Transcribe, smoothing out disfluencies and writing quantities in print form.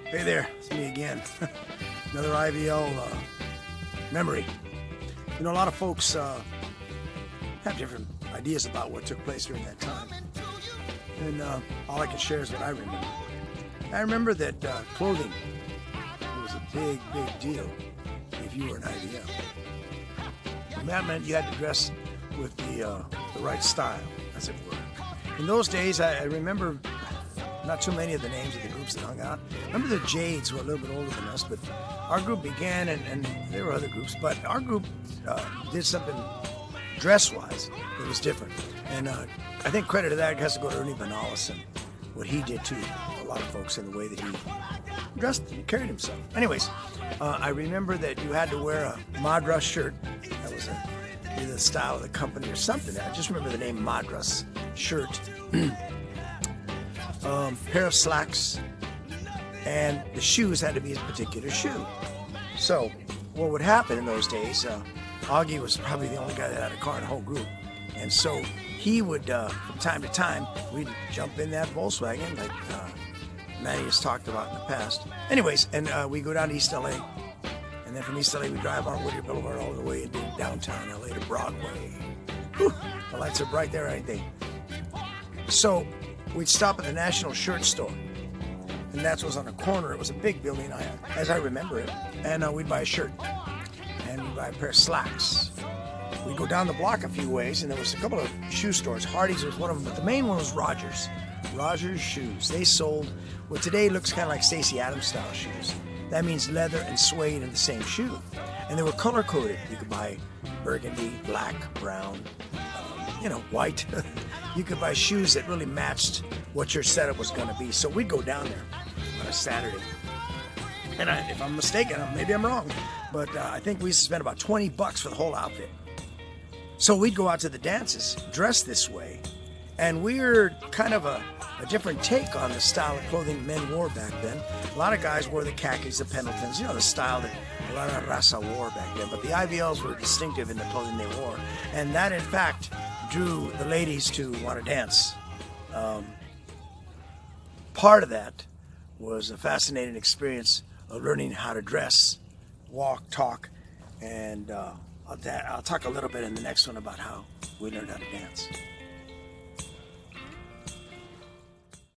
Hey there, it's me again. Another I.V.L. memory. You know, a lot of folks have different ideas about what took place during that time. And all I can share is what I remember. I remember that clothing was a big, big deal if you were an I.V.L. And that meant you had to dress with the right style, as it were. In those days, I remember not too many of the names of the groups that hung out. Remember the Jades were a little bit older than us, but our group began, and there were other groups, but our group did something dress-wise that was different. And I think credit to that has to go to Ernie Benalis and what he did to a lot of folks in the way that he dressed and carried himself. Anyways, I remember that you had to wear a Madras shirt. That was either the style of the company or something. I just remember the name Madras shirt. Pair of slacks, and the shoes had to be a particular shoe. So what would happen in those days, Augie was probably the only guy that had a car in the whole group, and so he would from time to time we'd jump in that Volkswagen like Manny has talked about in the past. Anyways, and we go down to East LA, and then from East LA we drive on Whittier Boulevard all the way into downtown LA to Broadway. Whew, the lights are bright there, ain't they? So we'd stop at the National Shirt Store, and that was on the corner. It was a big building, as I remember it, and we'd buy a shirt, and we'd buy a pair of slacks. We'd go down the block a few ways, and there was a couple of shoe stores. Hardee's was one of them, but the main one was Rogers. Rogers Shoes. They sold what today looks kind of like Stacey Adams style shoes. That means leather and suede in the same shoe, and they were color coded. You could buy burgundy, black, brown, white. You could buy shoes that really matched what your setup was going to be. So we'd go down there on a Saturday. And if I'm mistaken, maybe I'm wrong, but I think we used to spend about $20 for the whole outfit. So we'd go out to the dances dressed this way. And we're kind of a different take on the style of clothing men wore back then. A lot of guys wore the khakis, the Pendletons, the style that a lot of raza wore back then. But the I.V.Ls were distinctive in the clothing they wore. And that, in fact, drew the ladies to want to dance. Part of that was a fascinating experience of learning how to dress, walk, talk, and I'll talk a little bit in the next one about how we learned how to dance.